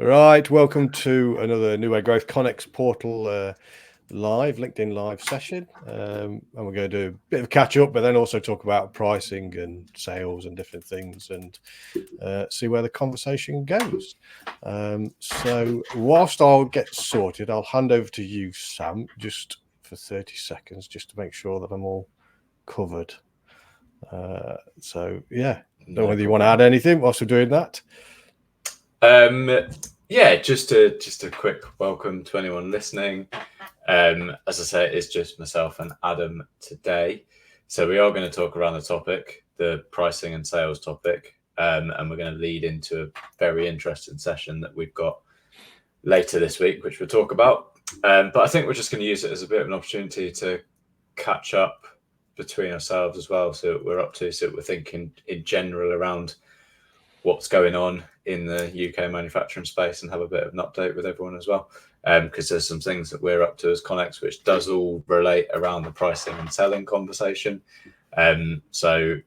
Right, welcome to another New Way Growth ConeX portal LinkedIn live session. And we're going to do a bit of catch up, but then also talk about pricing and sales and different things and see where the conversation goes. So whilst I'll get sorted, I'll hand over to you, Sam, just for 30 seconds, just to make sure that I'm all covered. So yeah, don't know whether you want to add anything whilst we're doing that. Yeah, just a quick welcome to anyone listening. As I say, it's just myself and Adam today. So we are going to talk around the topic, the pricing and sales topic, and we're going to lead into a very interesting session that we've got later this week, which we'll talk about. But I think we're just going to use it as a bit of an opportunity to catch up between ourselves as well. So we're thinking in general around what's going on in the UK manufacturing space and have a bit of an update with everyone as well. Because there's some things that we're up to as ConeX, which does all relate around the pricing and selling conversation. So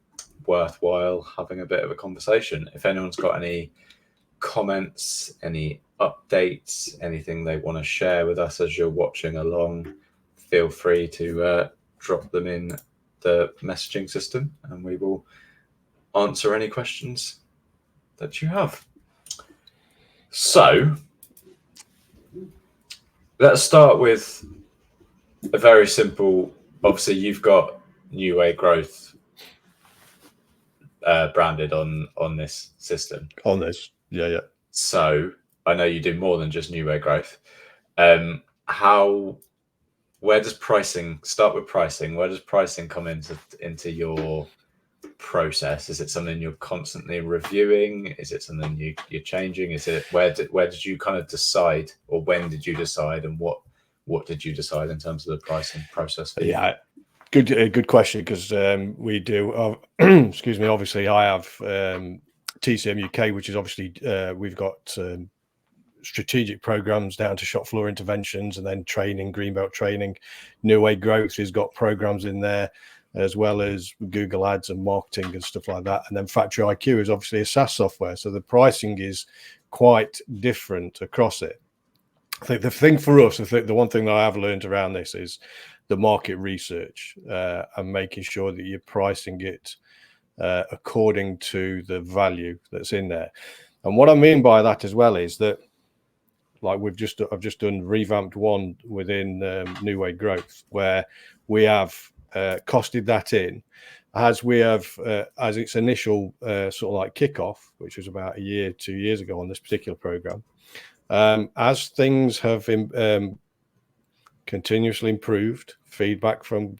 worthwhile having a bit of a conversation. If anyone's got any comments, any updates, anything they want to share with us as you're watching along, feel free to drop them in the messaging system and we will answer any questions that you have. So let's start with a very simple. Obviously, you've got New Way Growth branded on this system. On this, yeah. So I know you do more than just New Way Growth. Where does pricing start with pricing? Where does pricing come into your process? Is it something you're constantly reviewing? Is it something you're changing? Is it where did you kind of decide, or when did you decide, and what did you decide in terms of the pricing process for you? Yeah, good question, because we do excuse me, obviously I have TCM UK, which is obviously we've got strategic programs down to shop floor interventions and then training, greenbelt training. New Way Growth has got programs in there, as well as Google Ads and marketing and stuff like that. And then Factory IQ is obviously a SaaS software. So the pricing is quite different across it. I think the thing for us, I think the one thing that I have learned around this is the market research and making sure that you're pricing it according to the value that's in there. And what I mean by that as well is that, like I've just done revamped one within New Way Growth, where we have costed that in as we have as its initial sort of like kickoff, which was about 2 years ago on this particular program. As things have continuously improved, feedback from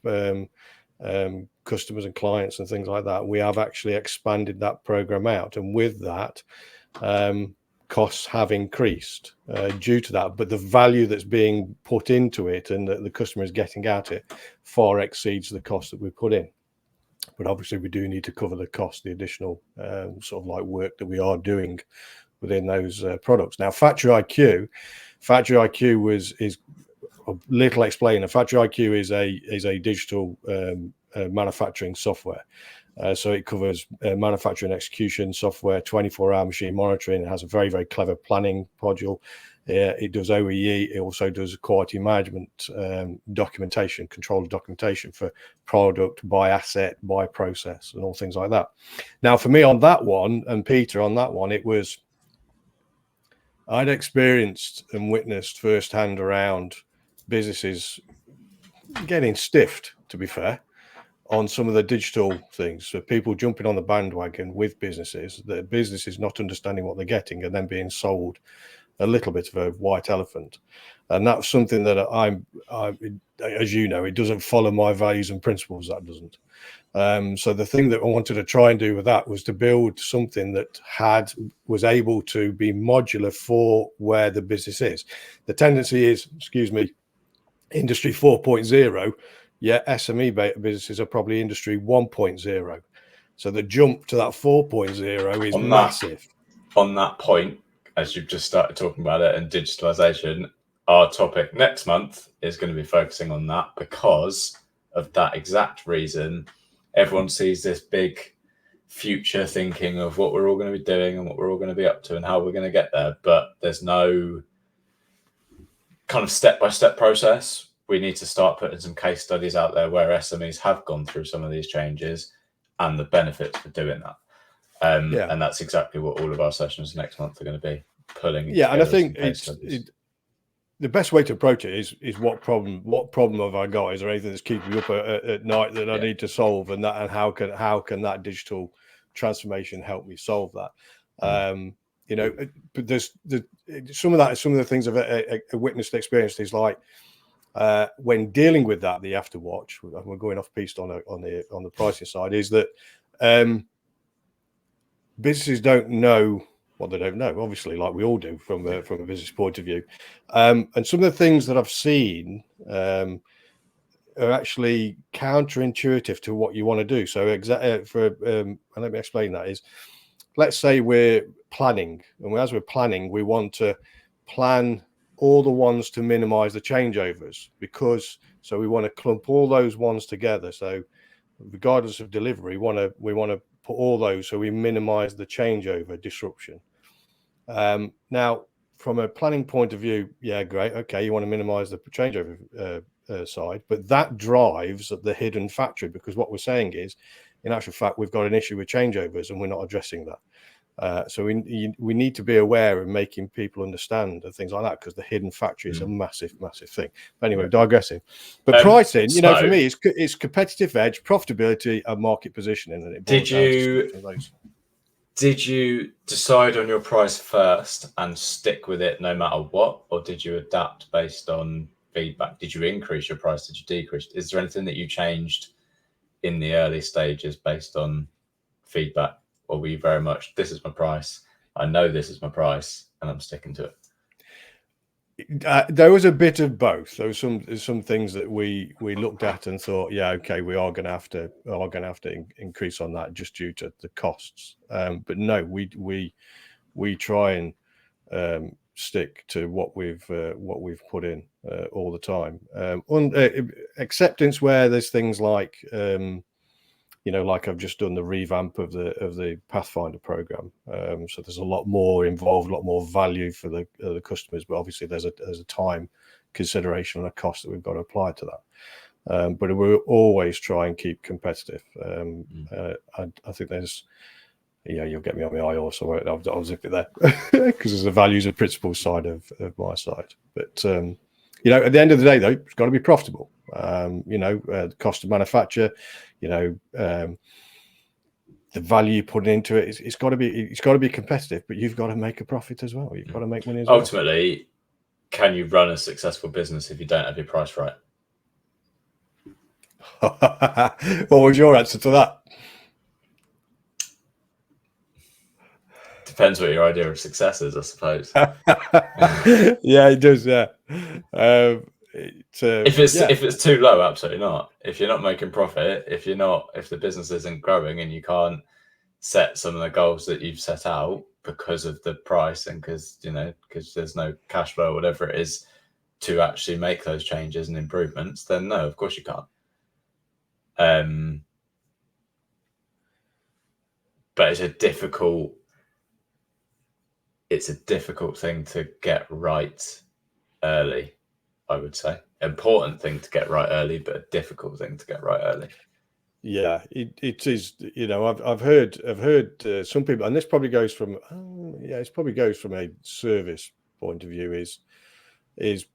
customers and clients and things like that, we have actually expanded that program out, and with that costs have increased due to that, but the value that's being put into it and that the customer is getting out it far exceeds the cost that we put in. But obviously we do need to cover the cost, the additional sort of like work that we are doing within those products. Now, Factory IQ is a little explainer. Factory IQ is a digital manufacturing software. So it covers manufacturing execution software, 24-hour machine monitoring. It has a very, very clever planning module. It does OEE. It also does quality management documentation, control documentation for product, by asset, by process, and all things like that. Now, for me on that one, and Peter on that one, it was, I'd experienced and witnessed firsthand around businesses getting stiffed, to be fair, on some of the digital things. So people jumping on the bandwagon with businesses, the businesses not understanding what they're getting and then being sold a little bit of a white elephant. And that's something that I as you know, it doesn't follow my values and principles. That doesn't. So the thing that I wanted to try and do with that was to build something that was able to be modular for where the business is. The tendency is, industry 4.0. Yeah, SME businesses are probably industry 1.0. So the jump to that 4.0 is massive. On that point, as you've just started talking about it and digitalization, our topic next month is going to be focusing on that, because of that exact reason. Everyone sees this big future thinking of what we're all going to be doing and what we're all going to be up to and how we're going to get there, but there's no kind of step-by-step process. We need to start putting some case studies out there where SMEs have gone through some of these changes and the benefits for doing that. And that's exactly what all of our sessions next month are going to be, pulling. Yeah, and I think the best way to approach it is what problem have I got? Is there anything that's keeping me up at night that I need to solve, and how can that digital transformation help me solve that? You know, but there's some of the things I've witnessed and experienced is like when dealing with that you have to watch. We're going off piste on the pricing side, is that businesses don't know what they don't know, obviously, like we all do from a business point of view. And some of the things that I've seen are actually counterintuitive to what you want to do. So and let me explain that is, let's say we're planning, and as we're planning, we want to plan all the ones to minimize the changeovers, so we want to clump all those ones together. So regardless of delivery, we want to put all those so we minimize the changeover disruption. Now, from a planning point of view, yeah, great. Okay, you want to minimize the changeover side, but that drives the hidden factory, because what we're saying is, in actual fact, we've got an issue with changeovers and we're not addressing that. So we need to be aware of making people understand and things like that, because the hidden factory is a massive thing. But anyway, digressing. But pricing, you know, for me, it's competitive edge, profitability, and market positioning. And it did you decide on your price first and stick with it no matter what, or did you adapt based on feedback? Did you increase your price? Did you decrease? Is there anything that you changed in the early stages based on feedback? Or were you very much, this is my price, I know this is my price, and I'm sticking to it? There was a bit of both. There was some things that we looked at and thought, yeah, okay, we are going to have to increase on that just due to the costs. But no, we try and stick to what we've put in all the time. Acceptance where there's things like you know, like I've just done the revamp of the Pathfinder program. So there's a lot more involved, a lot more value for the customers, but obviously there's a time consideration and a cost that we've got to apply to that. But we'll always try and keep competitive. I think there's, yeah, you'll get me on my eye or somewhere. I'll zip it there because there's the values and principles side of my side. But you know, at the end of the day, though, it's got to be profitable. You know, the cost of manufacture, you know, the value you put into it, it's got to be competitive, but you've got to make a profit as well. You've got to make money as well. Ultimately, can you run a successful business if you don't have your price right? What was your answer to that? Depends what your idea of success is, I suppose. Yeah, it does. Yeah. If it's too low, absolutely not. If you're not making profit, if the business isn't growing and you can't set some of the goals that you've set out because of the price and because there's no cash flow or whatever it is to actually make those changes and improvements, then no, of course you can't. But it's a difficult thing to get right early. I would say important thing to get right early, but a difficult thing to get right early. Yeah, it is. You know, I've heard some people, and this probably goes from a service point of view. Is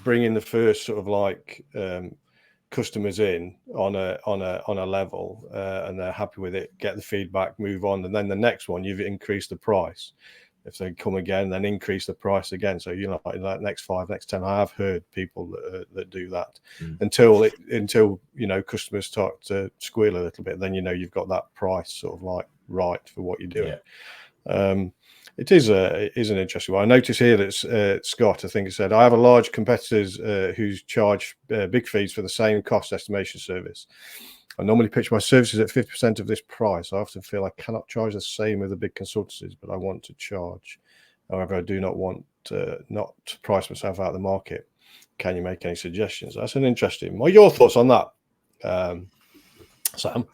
bringing the first sort of like customers in on a level, and they're happy with it. Get the feedback, move on, and then the next one you've increased the price. If they come again, then increase the price again. So, you know, like that next 5, next 10, I have heard people that do that until you know, customers start to squeal a little bit. Then, you know, you've got that price sort of like right for what you're doing. Yeah. It is an interesting one. I notice here that Scott, I think, said, I have a large competitors who charge big fees for the same cost estimation service. I normally pitch my services at 50% of this price. I often feel I cannot charge the same with the big consultancies, but I want to charge. However, I do not want not to price myself out of the market. Can you make any suggestions? That's an interesting. What are your thoughts on that, Sam?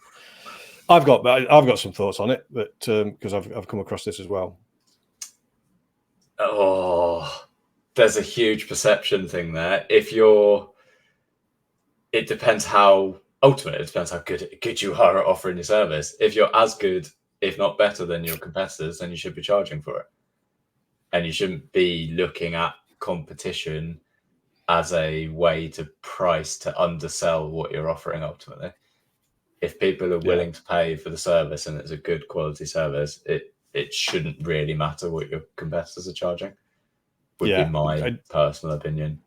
I've got some thoughts on it, but because I've come across this as well. Oh, there's a huge perception thing there. It depends how good you are at offering your service. If you're as good, if not better than your competitors, then you should be charging for it. And you shouldn't be looking at competition as a way to price to undersell what you're offering ultimately. If people are willing to pay for the service and it's a good quality service, it shouldn't really matter what your competitors are charging, would be my personal opinion.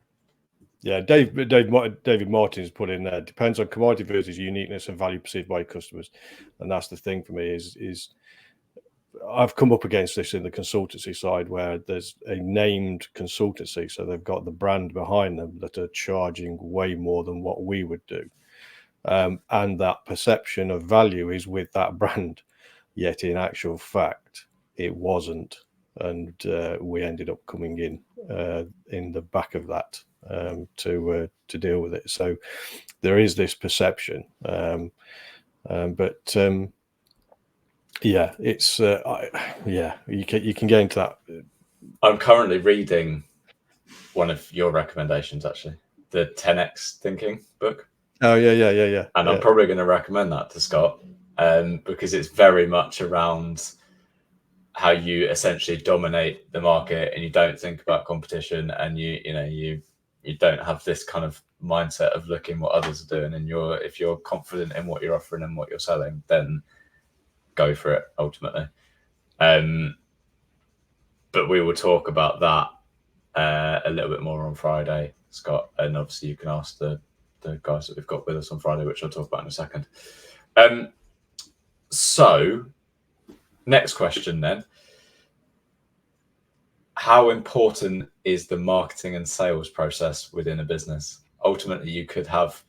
Yeah, David Martin's put in there, depends on commodity versus uniqueness and value perceived by customers. And that's the thing for me is I've come up against this in the consultancy side where there's a named consultancy. So they've got the brand behind them that are charging way more than what we would do. And that perception of value is with that brand, yet in actual fact, it wasn't. And we ended up coming in the back of that to deal with it. So there is this perception, but yeah, it's you can get into that. I'm currently reading one of your recommendations, actually, the 10x thinking book. Oh yeah. And I'm probably going to recommend that to Scott because it's very much around how you essentially dominate the market and you don't think about competition, and you don't have this kind of mindset of looking what others are doing. And if you're confident in what you're offering and what you're selling, then go for it ultimately. But we will talk about that a little bit more on Friday, Scott, and obviously you can ask the guys that we've got with us on Friday, which I'll talk about in a second. So next question then. How important is the marketing and sales process within a business? Ultimately, you could have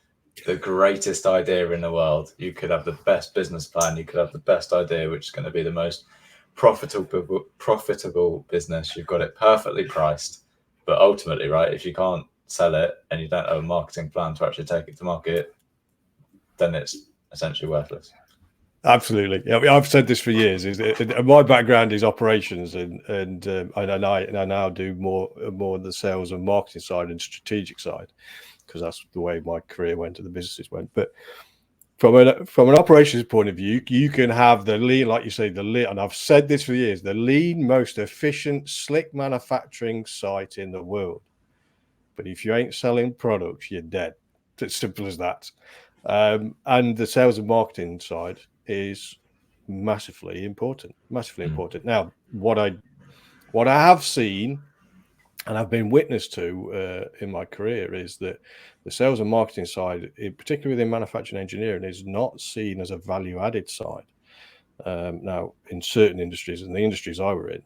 the greatest idea in the world. You could have the best business plan. You could have the best idea, which is going to be the most profitable business. You've got it perfectly priced. But ultimately, right, if you can't sell it and you don't have a marketing plan to actually take it to market, then it's essentially worthless. Absolutely. Yeah, I've said this for years. My background is operations, and I now do more of the sales and marketing side and strategic side, because that's the way my career went and the businesses went. But from an operations point of view, you can have the lean, like you say, the lean, and I've said this for years, the lean, most efficient, slick manufacturing site in the world. But if you ain't selling products, you're dead. It's simple as that. And the sales and marketing side is massively important. Now, what I have seen and I've been witness to in my career is that the sales and marketing side, particularly within manufacturing engineering, is not seen as a value added side. Now, in certain industries, and the industries I were in,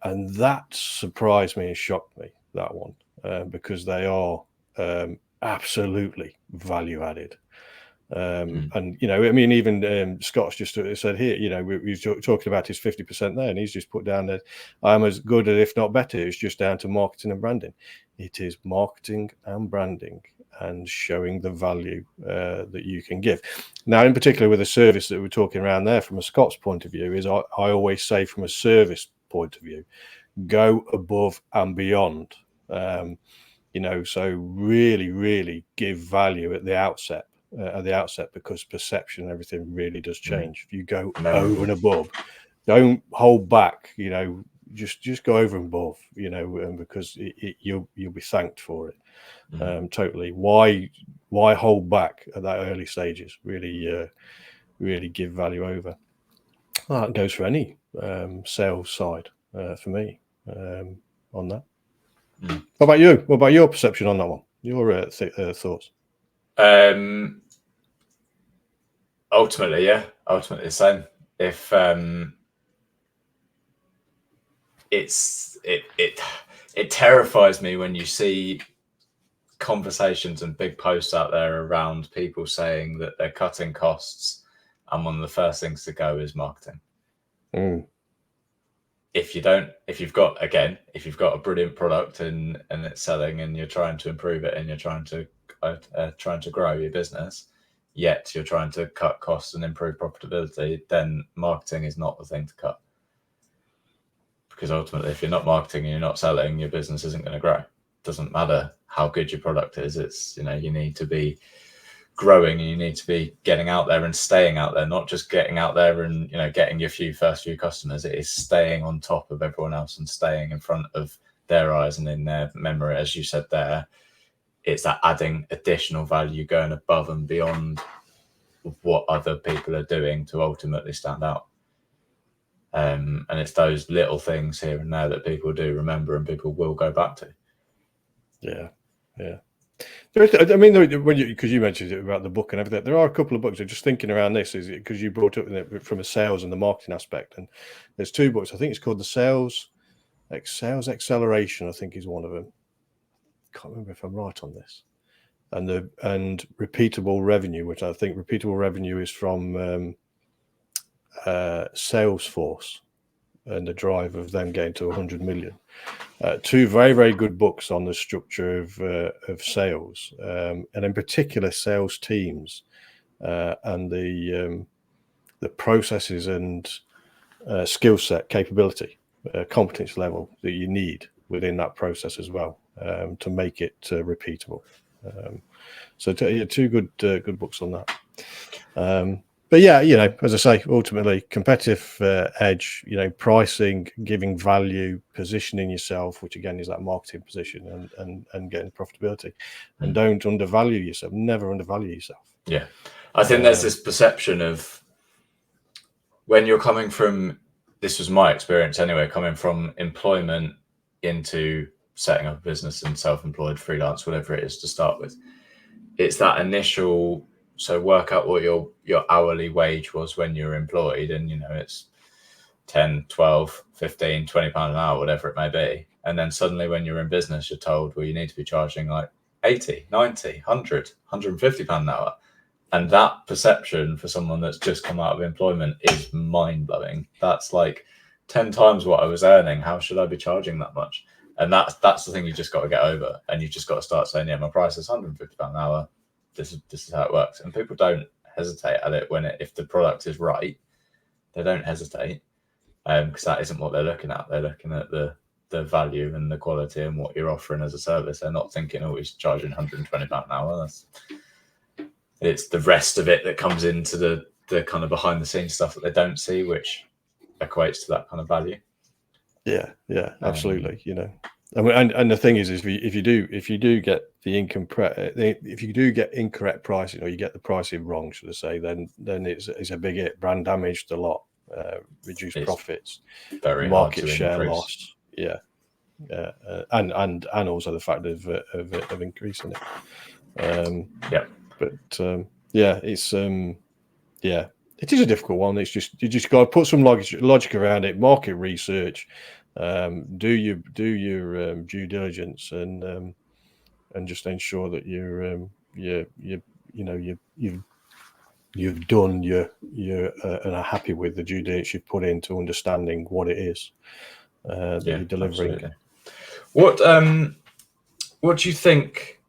and that surprised me and shocked me, that one, because they are absolutely value added. And I mean, even Scott's just said here, we were talking about his 50% there, and he's just put down that I'm as good as, if not better. It's just down to marketing and branding. It is marketing and branding and showing the value that you can give. Now, in particular with the service that we're talking around there, from a Scott's point of view, is I always say from a service point of view, go above and beyond. So really give value at the outset. Because perception and everything really does change. If you go over and above, don't hold back, just go over and above, because you'll be thanked for it. Totally. Why hold back at that early stages? Really give value over. That goes for any sales side for me on that. What about you? What about your perception on that one? Your thoughts? Ultimately the same. If it terrifies me when you see conversations and big posts out there around people saying that they're cutting costs, and one of the first things to go is marketing. If you've got a brilliant product and it's selling and you're trying to improve it and you're trying to grow your business, yet you're trying to cut costs and improve profitability, then marketing is not the thing to cut. Because ultimately, if you're not marketing and you're not selling, your business isn't going to grow. It doesn't matter how good your product is. It's, you know, you need to be growing and you need to be getting out there and staying out there, not just getting out there and, you know, getting your first few customers. It is staying on top of everyone else and staying in front of their eyes and in their memory. As you said there, it's that adding additional value, going above and beyond what other people are doing to ultimately stand out. And it's those little things here and there that people do remember and people will go back to. Yeah. I mean, because you mentioned it about the book and everything, there are a couple of books. I'm just thinking around this, is because you brought up from a sales and the marketing aspect, and there's 2 books. I think it's called the Sales Acceleration, I think is one of them. Can't remember if I'm right on this. And Repeatable Revenue, which I think Repeatable Revenue is from Salesforce and the drive of them getting to 100 million. 2 very, very good books on the structure of sales, and in particular sales teams, and the processes and skill set, capability, competence level that you need within that process as well, to make it repeatable. So 2 good books on that. But yeah, you know, as I say, ultimately competitive edge, you know, pricing, giving value, positioning yourself, which again is that marketing position, and getting profitability. And don't undervalue yourself. Never undervalue yourself. Yeah, I think there's this perception of when you're coming from, this was my experience anyway, coming from employment into setting up a business and self-employed, freelance, whatever it is to start with. It's that initial. So work out what your hourly wage was when you were employed, and, you know, it's 10, 12, 15, 20 pound an hour, whatever it may be. And then suddenly when you're in business, you're told, well, you need to be charging like 80, 90, 100, 150 pound an hour. And that perception for someone that's just come out of employment is mind blowing. That's like 10 times what I was earning. How should I be charging that much? And that's the thing you just got to get over. And you've just got to start saying, yeah, my price is 150 pound an hour. This is how it works. And people don't hesitate at it if the product is right, they don't hesitate, because that isn't what they're looking at. They're looking at the value and the quality and what you're offering as a service. They're not thinking, oh, he's charging 120 pound an hour. It's the rest of it that comes into the kind of behind the scenes stuff that they don't see, which equates to that kind of value. Yeah, absolutely. You know, and the thing is if you do get if you do get incorrect pricing, or you get the pricing wrong, should I say, then it's a big hit. Brand damaged a lot, reduced profits, very market share loss. Yeah, and also the fact of increasing it. But it's it is a difficult one. It's just, you just got to put some logic around it, market research, do your due diligence, and just ensure that you've done and are happy with the due diligence you've put into understanding what it is that you're delivering. Absolutely. What do you think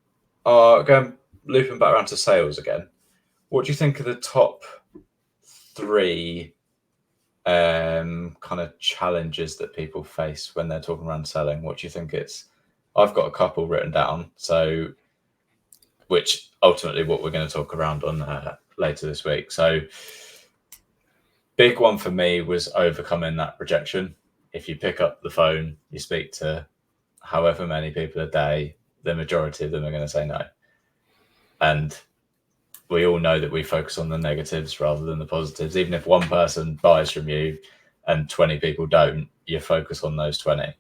are, looping back around to sales again, what do you think are the top 3 kind of challenges that people face when they're talking around selling? What do you think it's? I've got a couple written down, so which ultimately what we're going to talk around on later this week. So big one for me was overcoming that rejection. If you pick up the phone, you speak to however many people a day, the majority of them are going to say no. And we all know that we focus on the negatives rather than the positives. Even if one person buys from you and 20 people don't, you focus on those 20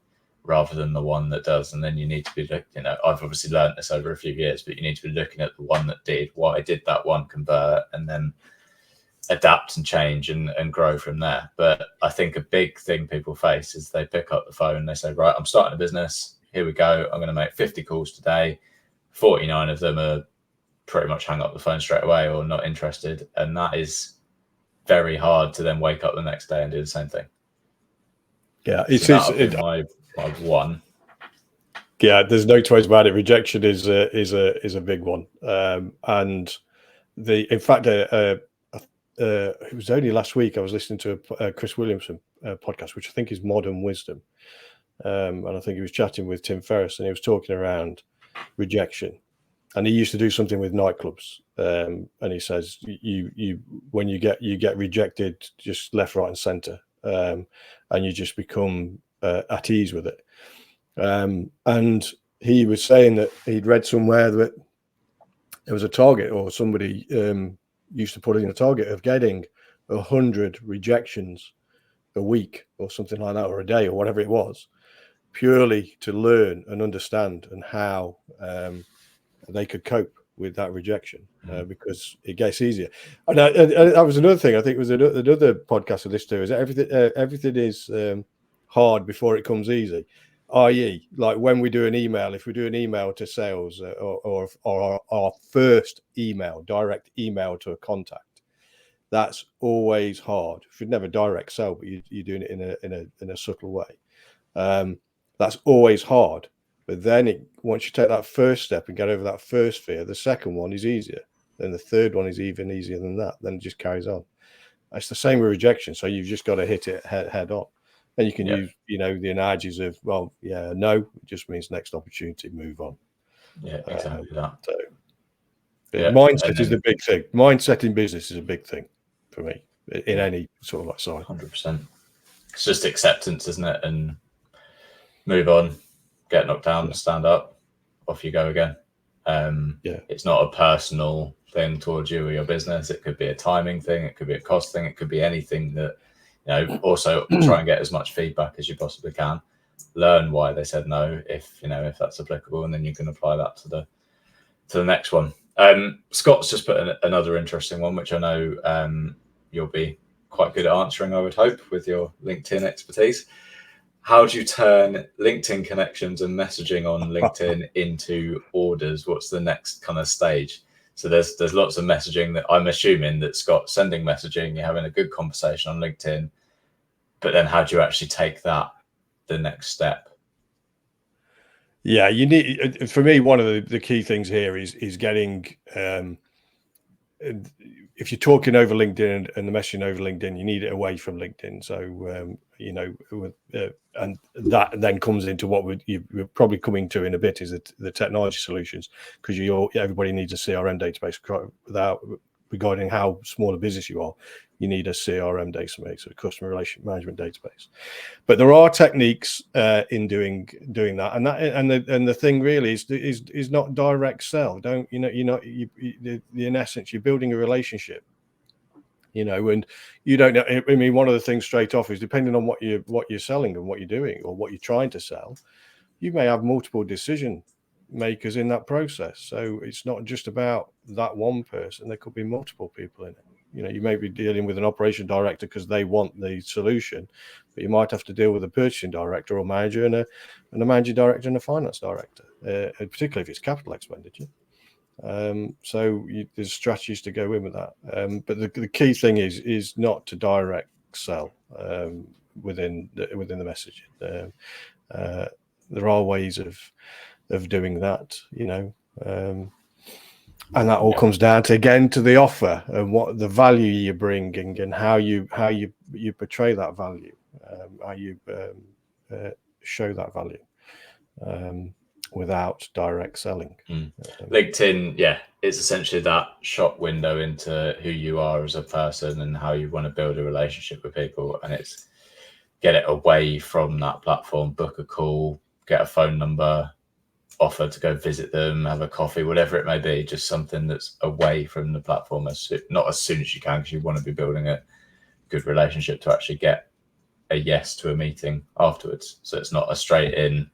rather than the one that does. And then you need to be, I've obviously learned this over a few years, but you need to be looking at the one that did. Why did that one convert? And then adapt and change and grow from there. But I think a big thing people face is they pick up the phone and they say, right, I'm starting a business. Here we go. I'm going to make 50 calls today. 49 of them are pretty much hang up the phone straight away or not interested. And that is very hard to then wake up the next day and do the same thing. Yeah, my one. Yeah, there's no two ways about it. Rejection is a big one, and in fact, it was only last week I was listening to a Chris Williamson podcast, which I think is Modern Wisdom, and I think he was chatting with Tim Ferriss, and he was talking around rejection. And he used to do something with nightclubs, and he says you when you get rejected, just left, right, and centre, and you just become at ease with it. And he was saying that he'd read somewhere that there was a target, or somebody used to put in a target of getting 100 rejections a week, or something like that, or a day, or whatever it was, purely to learn and understand and how they could cope with that rejection, because it gets easier. And that was another thing. I think it was another podcast of this too. Is that everything is hard before it comes easy. I.e., like when we do an email, if we do an email to sales, or our first email, direct email to a contact, that's always hard. If you'd never direct sell, but you're doing it in a subtle way, that's always hard. But then once you take that first step and get over that first fear, the second one is easier. Then the third one is even easier than that. Then it just carries on. It's the same with rejection. So you've just got to hit it head on. And you can use, the analogies of, well, yeah, no, it just means next opportunity, move on. Yeah, exactly that. So mindset is the big thing. Mindset in business is a big thing for me in any sort of like side. 100%. It's just acceptance, isn't it? And move on. Get knocked down, stand up, off you go again. It's not a personal thing towards you or your business. It could be a timing thing. It could be a cost thing. It could be anything that, also try and get as much feedback as you possibly can. Learn why they said no, if that's applicable, and then you can apply that to the next one. Scott's just put another interesting one, which I know you'll be quite good at answering, I would hope, with your LinkedIn expertise. How do you turn LinkedIn connections and messaging on LinkedIn into orders? What's the next kind of stage? So there's lots of messaging that I'm assuming that Scott's sending messaging, you're having a good conversation on LinkedIn, but then how do you actually take that the next step? Yeah, you need, for me, one of the key things here is getting, if you're talking over LinkedIn and the messaging over LinkedIn, you need it away from LinkedIn. So, and that then comes into what you're probably coming to in a bit, is the technology solutions, because everybody needs a CRM database. Regarding how small a business you are, you need a CRM database, a customer relationship management database. But there are techniques in doing that, and the thing really is not direct sell. In essence, you're building a relationship. And you don't know. I mean, one of the things straight off is, depending on what you're selling and what you're doing or what you're trying to sell, you may have multiple decision makers in that process. So it's not just about that one person. There could be multiple people in it. You may be dealing with an operation director because they want the solution, but you might have to deal with a purchasing director or manager and a managing director and a finance director, particularly if it's capital expenditure. So there's strategies to go in with that. But the key thing is not to direct sell within the messaging. There are ways of doing that, and that all comes down to, again, to the offer and what the value you're bringing and how you portray that value, how you show that value without direct selling. LinkedIn, it's essentially that shop window into who you are as a person and how you want to build a relationship with people, and it's get it away from that platform. Book a call, get a phone number, offer to go visit them, have a coffee, whatever it may be, just something that's away from the platform, not as soon as you can, because you want to be building a good relationship to actually get a yes to a meeting afterwards. So it's not a straight in,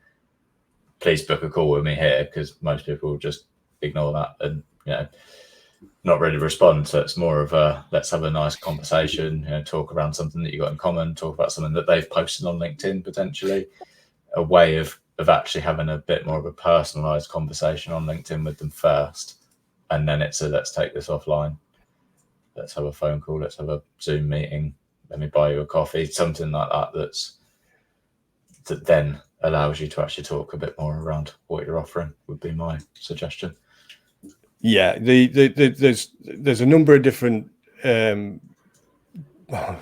please book a call with me here, because most people will just ignore that and not really respond. So it's more of a, let's have a nice conversation, talk around something that you got in common, talk about something that they've posted on LinkedIn, potentially a way of actually having a bit more of a personalized conversation on LinkedIn with them first. And then it's let's take this offline. Let's have a phone call. Let's have a Zoom meeting. Let me buy you a coffee, something like that. That then allows you to actually talk a bit more around what you're offering, would be my suggestion. Yeah, there's a number of different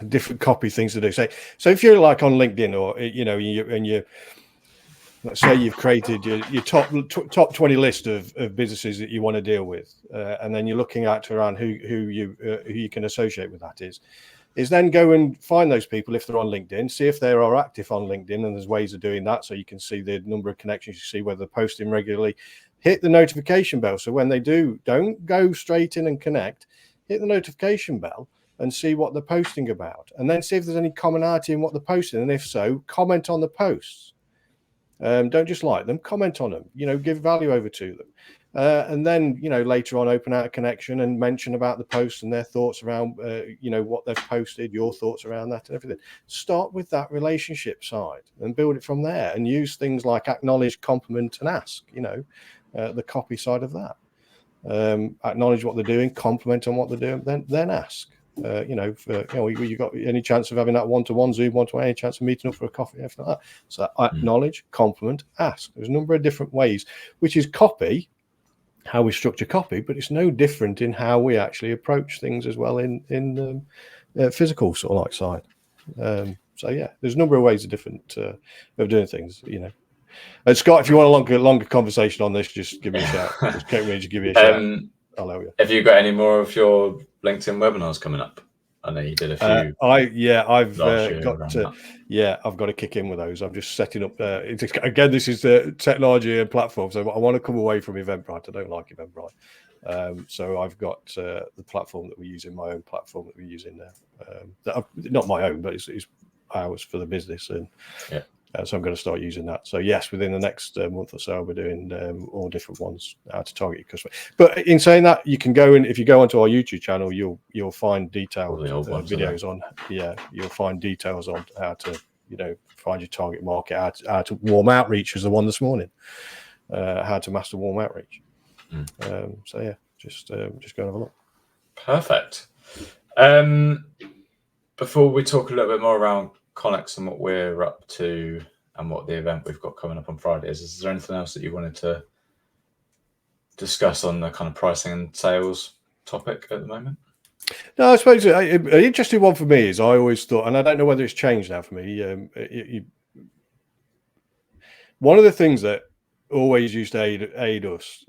different copy things to do. So if you're like on LinkedIn, or you let's say you've created your top 20 list of businesses that you want to deal with, and then you're looking at around who you can associate with that is then go and find those people if they're on LinkedIn, see if they are active on LinkedIn, and there's ways of doing that. So you can see the number of connections, you see whether they're posting regularly, hit the notification bell. So when they do, don't go straight in and connect, hit the notification bell and see what they're posting about, and then see if there's any commonality in what they're posting. And if so, comment on the posts. Don't just like them, comment on them, give value over to them. And then, later on, open out a connection and mention about the post and their thoughts around, what they've posted, your thoughts around that and everything. Start with that relationship side and build it from there, and use things like acknowledge, compliment, and ask, the copy side of that. Acknowledge what they're doing, compliment on what they're doing, then ask. You got any chance of having that one-to-one Zoom, one-to-one, any chance of meeting up for a coffee, everything like that. So acknowledge, compliment, ask. There's a number of different ways, which is copy, how we structure copy, but it's no different in how we actually approach things as well in physical sort of like side. So yeah, there's a number of ways of different of doing things, And Scott, if you want a longer conversation on this, just give me a shout. Just give me a shout. I'll help you. Have you got any more of your LinkedIn webinars coming up? I know you did a few. I've got to kick in with those. I'm just setting up. Again, this is the technology and platform, so I want to come away from Eventbrite. I don't like Eventbrite, so I've got the platform that we use in my own platform that we use in there. Not my own, but it's ours for the business, and so I'm going to start using that. So yes, within the next month or so, we're doing all different ones, how to target your customer. But in saying that, you can go, and if you go onto our YouTube channel, you'll find detailed videos on. Yeah, you'll find details on how to find your target market, how to warm outreach was the one this morning, how to master warm outreach. So yeah, just go and have a look. Perfect. Before we talk a little bit more around ConeX and what we're up to and what the event we've got coming up on Friday is there anything else that you wanted to discuss on the kind of pricing and sales topic at the moment? No, I suppose an interesting one for me is I always thought, and I don't know whether it's changed now for me, one of the things that always used to aid us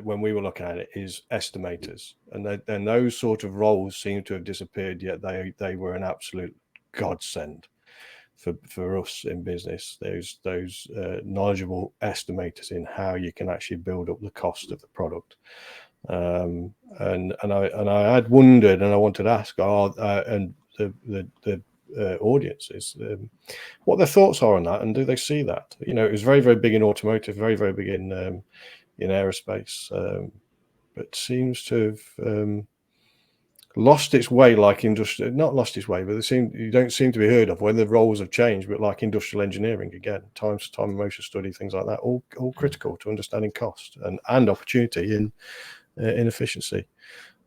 when we were looking at it is estimators, and those sort of roles seem to have disappeared, yet they were an absolute godsend for us in business. Those knowledgeable estimators in how you can actually build up the cost of the product. And I had wondered, and I wanted to ask and the audiences what their thoughts are on that, and do they see that? It was very, very big in automotive, very, very big in aerospace, but seems to have lost its way, like not lost its way, but you don't seem to be heard of when the roles have changed. But like industrial engineering, again, time and motion study, things like that, all critical to understanding cost and opportunity in efficiency.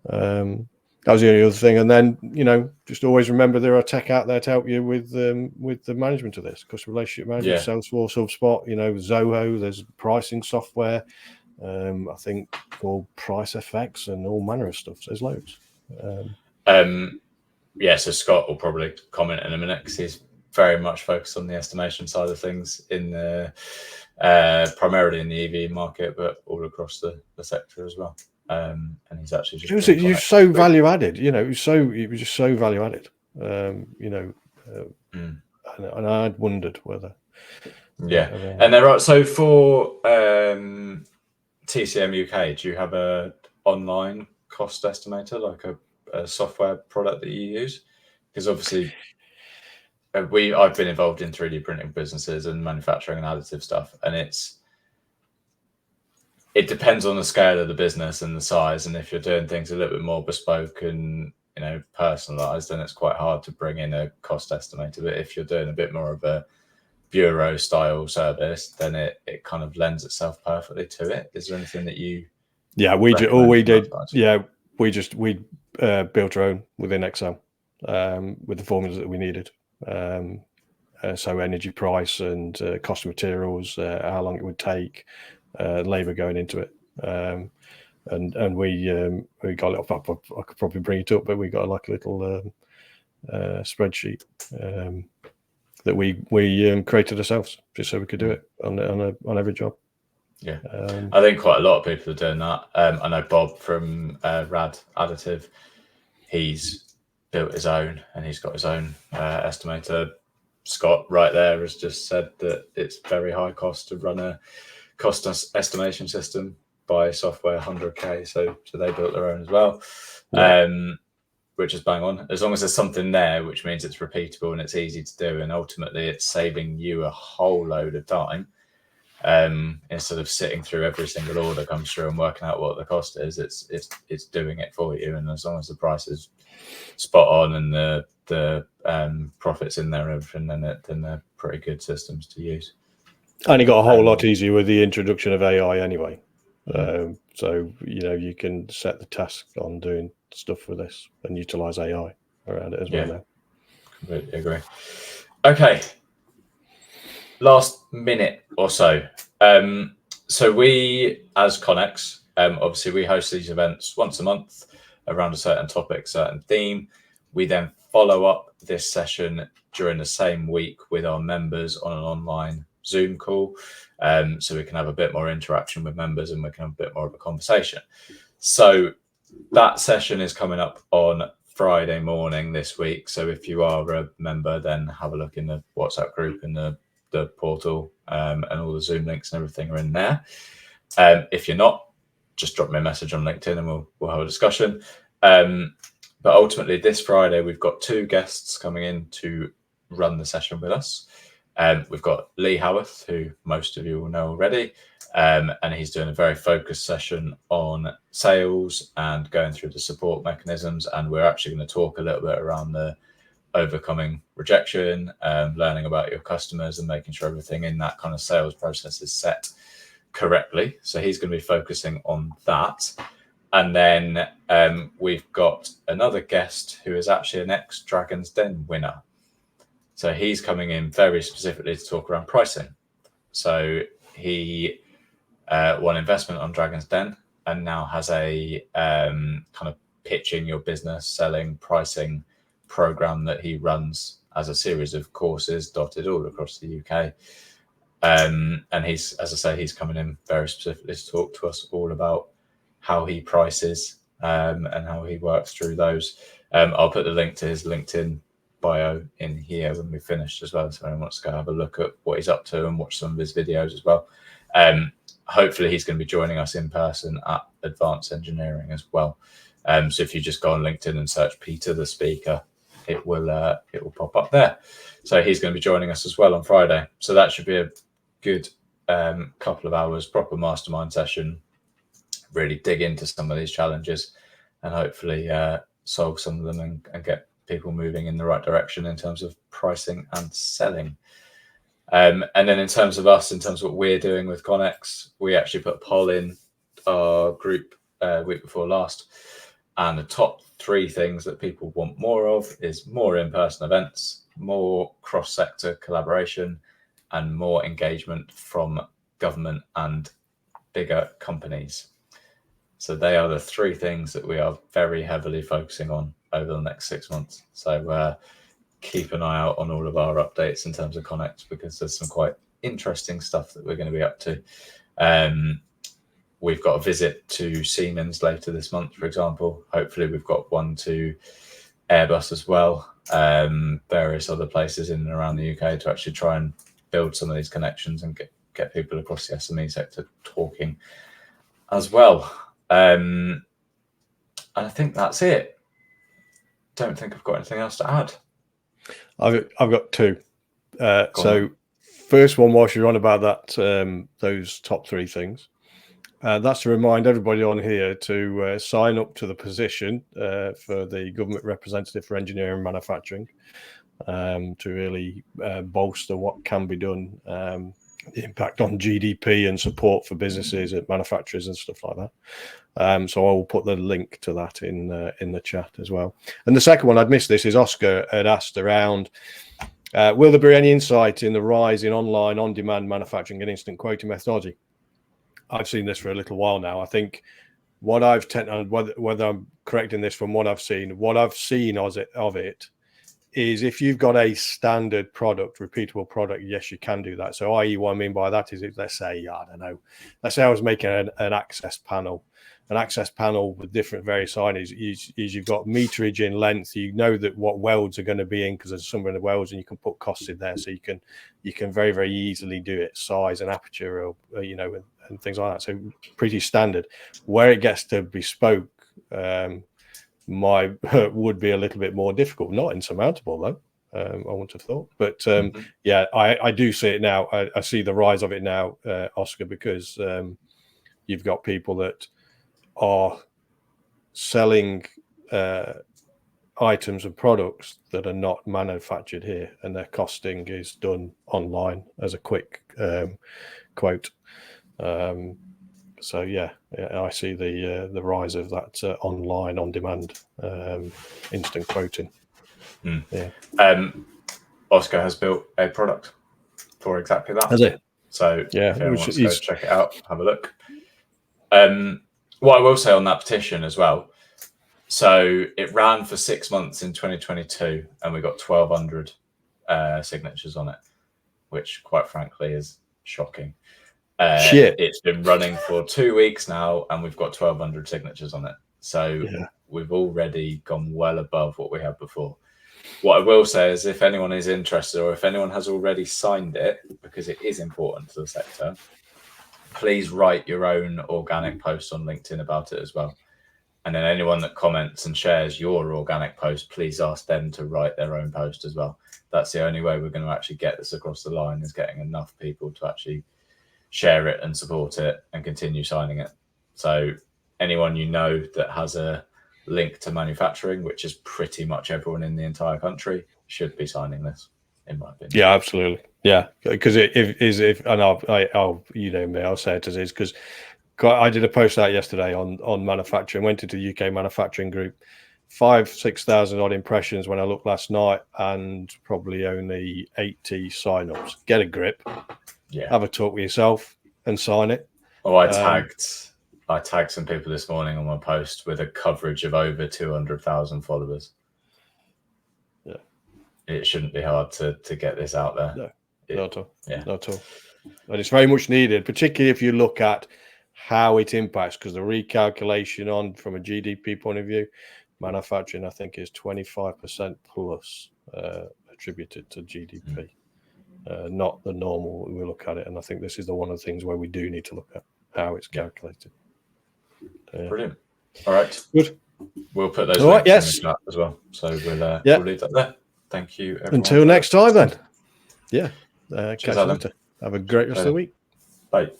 That was the only other thing. And then just always remember there are tech out there to help you with the management of this, customer relationship management, Salesforce, HubSpot, Zoho. There's pricing software. I think called Price FX and all manner of stuff. So there's loads. So Scott will probably comment in a minute because he's very much focused on the estimation side of things in the primarily in the EV market, but all across the sector as well. And he's actually just you're so value added. It was just so value added. And I'd wondered whether. And there are so for TCM UK, do you have a online cost estimator, like a software product that you use? Because obviously I've been involved in 3D printing businesses and manufacturing and additive stuff, and it depends on the scale of the business and the size, and if you're doing things a little bit more bespoke and personalized, then it's quite hard to bring in a cost estimator. But if you're doing a bit more of a bureau style service, then it kind of lends itself perfectly to it. Is there anything that you we built our own within Excel with the formulas that we needed, so energy price and cost of materials, how long it would take, labor going into it, and we got it up. I could probably bring it up, but we got like a little spreadsheet that we created ourselves just so we could do it on every job. Yeah, I think quite a lot of people are doing that. I know Bob from Rad Additive, he's built his own and he's got his own estimator. Scott right there has just said that it's very high cost to run a cost estimation system by software, 100k. So they built their own as well, which is bang on. As long as there's something there, which means it's repeatable and it's easy to do, and ultimately it's saving you a whole load of time. Instead of sitting through every single order comes through and working out what the cost is, it's doing it for you. And as long as the price is spot on and the profits in there and everything, then they're pretty good systems to use. And it got a whole lot easier with the introduction of AI anyway. So you can set the task on doing stuff with this and utilize AI around it as well now. Completely agree. Okay. Last minute or so. So we, as ConeX, obviously we host these events once a month around a certain topic, certain theme. We then follow up this session during the same week with our members on an online Zoom call. So we can have a bit more interaction with members and we can have a bit more of a conversation. So that session is coming up on Friday morning this week. So if you are a member, then have a look in the WhatsApp group and the portal, and all the Zoom links and everything are in there. If you're not, just drop me a message on LinkedIn and we'll have a discussion. But ultimately this Friday, we've got 2 guests coming in to run the session with us. We've got Leigh Howarth, who most of you will know already, and he's doing a very focused session on sales and going through the support mechanisms. And we're actually going to talk a little bit around the overcoming rejection, learning about your customers and making sure everything in that kind of sales process is set correctly. So he's going to be focusing on that. And then we've got another guest who is actually an ex-Dragon's Den winner. So he's coming in very specifically to talk around pricing. So he won investment on Dragon's Den and now has a kind of pitching your business, selling, pricing program that he runs as a series of courses dotted all across the UK. And he's, as I say, he's coming in very specifically to talk to us all about how he prices and how he works through those. I'll put the link to his LinkedIn bio in here when we finished as well, so anyone wants to go have a look at what he's up to and watch some of his videos as well. Hopefully he's going to be joining us in person at Advanced Engineering as well. So if you just go on LinkedIn and search Peter the speaker, it will pop up there. So he's going to be joining us as well on Friday. So that should be a good couple of hours, proper mastermind session, really dig into some of these challenges and hopefully solve some of them and get people moving in the right direction in terms of pricing and selling. And then in terms of us, in terms of what we're doing with ConeX, we actually put a poll in our group week before last. And the top 3 things that people want more of is more in-person events, more cross-sector collaboration, and more engagement from government and bigger companies. So they are the 3 things that we are very heavily focusing on over the next 6 months. So keep an eye out on all of our updates in terms of ConeX, because there's some quite interesting stuff that we're going to be up to. We've got a visit to Siemens later this month, for example. Hopefully we've got one to Airbus as well, various other places in and around the UK to actually try and build some of these connections and get people across the SME sector talking as well. And I think that's it. Don't think I've got anything else to add. I've got 2. So first one, whilst you're on about that, those top 3 things, that's to remind everybody on here to sign up to the position for the government representative for engineering and manufacturing, to really bolster what can be done, the impact on GDP and support for businesses at manufacturers and stuff like that. So I will put the link to that in the chat as well. And the second one, I'd missed this, is Oscar had asked around, will there be any insight in the rise in online on-demand manufacturing and instant quoting methodology? I've seen this for a little while now. I think what I've whether I'm correct in this from what I've seen of it is if you've got a standard product, repeatable product, yes, you can do that. So i.e. what I mean by that is, let's say, I don't know, let's say I was making an access panel with different various sizes. You've got meterage in length. You know that what welds are going to be in because there's some of the welds, and you can put costs in there, so you can very, very easily do it, size and aperture, or and things like that. So pretty standard. Where it gets to bespoke, would be a little bit more difficult, not insurmountable though. I wouldn't have thought, but yeah, I do see it now. I see the rise of it now, Oscar, because you've got people that are selling items and products that are not manufactured here, and their costing is done online as a quick quote. So yeah, I see the rise of that online on demand instant quoting. Yeah. Oscar has built a product for exactly that. Has it? So yeah, if anyone wants to go check it out, have a look. What I will say on that petition as well. So it ran for 6 months in 2022, and we got 1,200 signatures on it, which quite frankly is shocking. It's been running for 2 weeks now, and we've got 1,200 signatures on it. So we've already gone well above what we had before. What I will say is, if anyone is interested, or if anyone has already signed it, because it is important to the sector, please write your own organic post on LinkedIn about it as well. And then anyone that comments and shares your organic post, please ask them to write their own post as well. That's the only way we're going to actually get this across the line, is getting enough people to actually share it and support it and continue signing it. So anyone you know that has a link to manufacturing, which is pretty much everyone in the entire country, should be signing this, in my opinion. Yeah, absolutely. Yeah, because and I'll you know me, I'll say it as is, because I did a post out yesterday on manufacturing. Went into the UK manufacturing group, 5,000-6,000 odd impressions when I looked last night, and probably only 80 sign-ups. Get a grip. Yeah. Have a talk with yourself and sign it. Oh, I tagged some people this morning on my post with a coverage of over 200,000 followers. Yeah, it shouldn't be hard to get this out there. No, not at all. Yeah, not at all. And it's very much needed, particularly if you look at how it impacts, because the recalculation on from a GDP point of view, manufacturing I think is 25% plus attributed to GDP. Not the normal we look at it, and I think this is one of the things where we do need to look at how it's calculated. Brilliant. All right, good. We'll put those links in the chat as well, so we'll leave that there. Thank you, everyone. Until next time then. Yeah, catch you later. Have a great rest of the week. Bye.